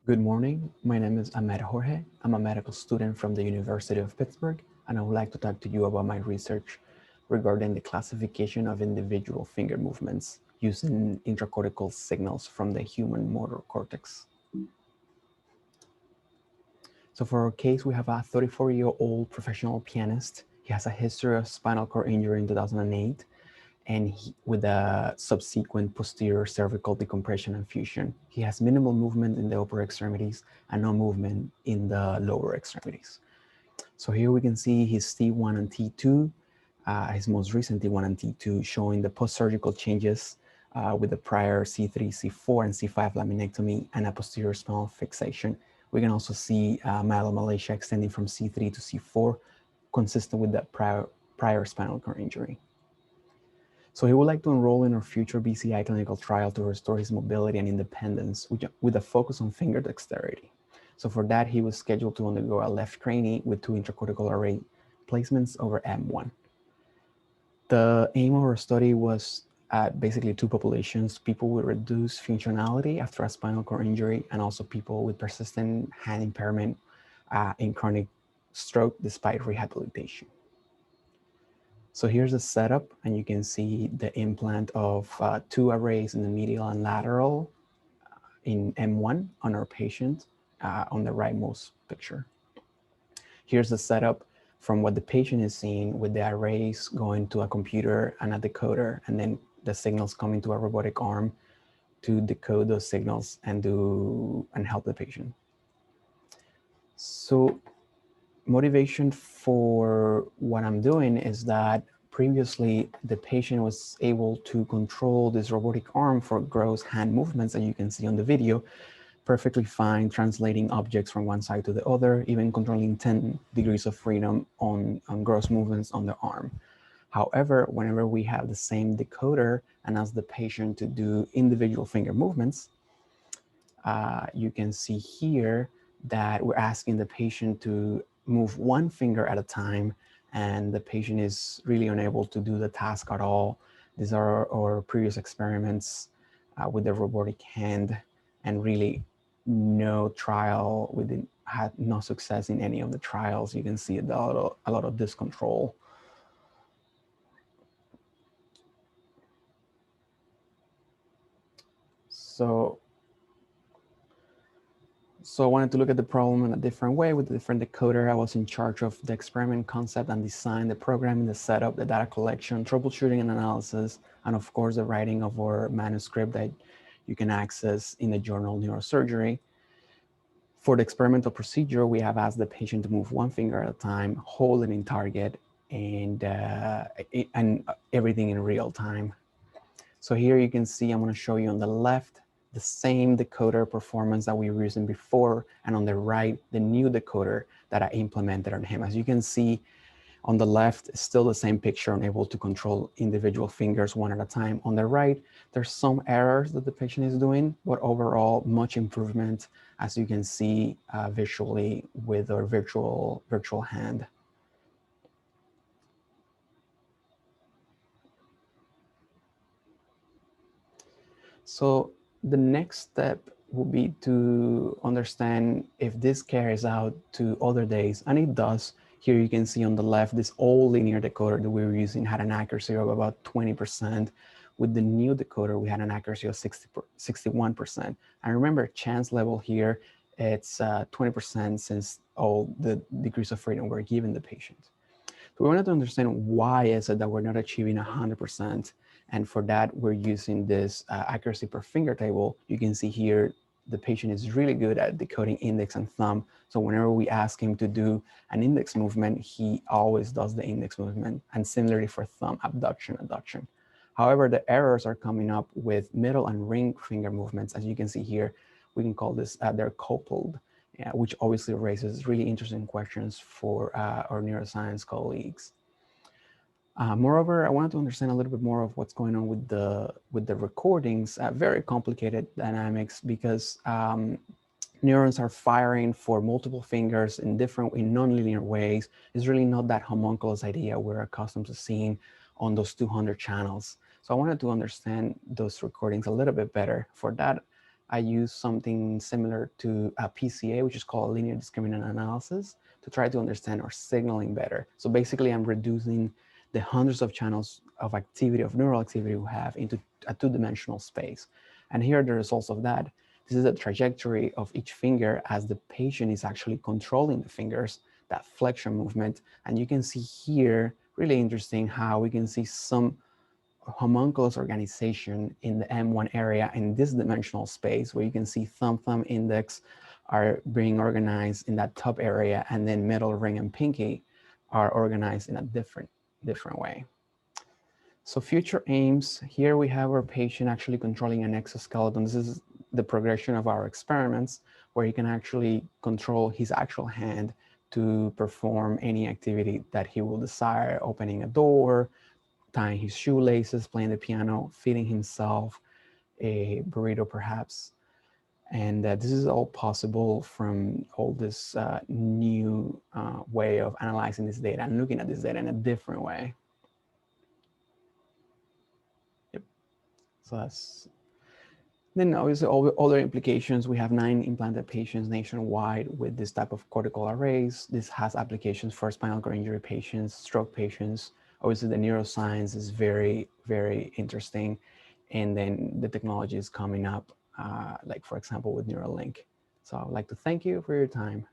Good morning. My name is Ahmed Jorge. I'm a medical student from the University of Pittsburgh, and I would like to talk to you about my research regarding the classification of individual finger movements using intracortical signals from the human motor cortex. So for our case, we have a 34-year-old professional pianist. He has a history of spinal cord injury in 2008, and with a subsequent posterior cervical decompression and fusion. He has minimal movement in the upper extremities and no movement in the lower extremities. So here we can see his T1 and T2, his most recent T1 and T2, showing the post-surgical changes with the prior C3, C4, and C5 laminectomy and a posterior spinal fixation. We can also see myelomalacia extending from C3 to C4, consistent with the prior spinal cord injury. So he would like to enroll in our future BCI clinical trial to restore his mobility and independence with a focus on finger dexterity. So for that, he was scheduled to undergo a left cranie with 2 intracortical array placements over M1. The aim of our study was basically 2 populations: people with reduced functionality after a spinal cord injury, and also people with persistent hand impairment in chronic stroke despite rehabilitation. So here's the setup, and you can see the implant of 2 arrays in the medial and lateral in M1 on our patient on the rightmost picture. Here's the setup from what the patient is seeing, with the arrays going to a computer and a decoder, and then the signals coming to a robotic arm to decode those signals and help the patient. So motivation for what I'm doing is that previously the patient was able to control this robotic arm for gross hand movements that you can see on the video perfectly fine, translating objects from one side to the other, even controlling 10 degrees of freedom on gross movements on the arm. However, whenever we have the same decoder and ask the patient to do individual finger movements, you can see here that we're asking the patient to move one finger at a time, and the patient is really unable to do the task at all. These are our previous experiments with the robotic hand, and really no trial, had no success in any of the trials. You can see a lot of discontrol. So I wanted to look at the problem in a different way with a different decoder. I was in charge of the experiment concept and design, the programming, the setup, the data collection, troubleshooting and analysis, and of course the writing of our manuscript that you can access in the journal Neurosurgery. For the experimental procedure, we have asked the patient to move one finger at a time, hold it in target, and everything in real time. So here you can see, I'm going to show you on the left the same decoder performance that we were using before, and on the right, the new decoder that I implemented on him. As you can see, on the left, it's still the same picture, unable to control individual fingers one at a time. On the right, there's some errors that the patient is doing, but overall, much improvement, as you can see visually with our virtual hand. So the next step will be to understand if this carries out to other days, and it does. Here you can see on the left, this old linear decoder that we were using had an accuracy of about 20%. With the new decoder, we had an accuracy of 61%. And remember, chance level here, it's 20% since all the degrees of freedom were given the patient. So we wanted to understand why is it that we're not achieving 100%. And for that, we're using this accuracy per finger table. You can see here, the patient is really good at decoding index and thumb. So whenever we ask him to do an index movement, he always does the index movement. And similarly for thumb, abduction, adduction. However, the errors are coming up with middle and ring finger movements. As you can see here, we can call this, they're coupled, which obviously raises really interesting questions for our neuroscience colleagues. Moreover, I wanted to understand a little bit more of what's going on with the recordings. Very complicated dynamics, because neurons are firing for multiple fingers in nonlinear ways. It's really not that homunculus idea we're accustomed to seeing on those 200 channels. So I wanted to understand those recordings a little bit better. For that, I use something similar to a PCA, which is called linear discriminant analysis, to try to understand our signaling better. So basically, I'm reducing the hundreds of channels of activity, of neural activity we have into a two-dimensional space. And here are the results of that. This is a trajectory of each finger as the patient is actually controlling the fingers, that flexion movement. And you can see here, really interesting how we can see some homunculus organization in the M1 area in this dimensional space, where you can see thumb, index are being organized in that top area, and then middle ring and pinky are organized in a different way. So future aims, here we have our patient actually controlling an exoskeleton. This is the progression of our experiments, where he can actually control his actual hand to perform any activity that he will desire, opening a door, tying his shoelaces, playing the piano, feeding himself a burrito perhaps. And this is all possible from all this new way of analyzing this data and looking at this data in a different way. Yep. So that's, then obviously all other implications. We have 9 implanted patients nationwide with this type of cortical arrays. This has applications for spinal cord injury patients, stroke patients. Obviously the neuroscience is very, very interesting. And then the technology is coming up, like for example, with Neuralink. So I would like to thank you for your time.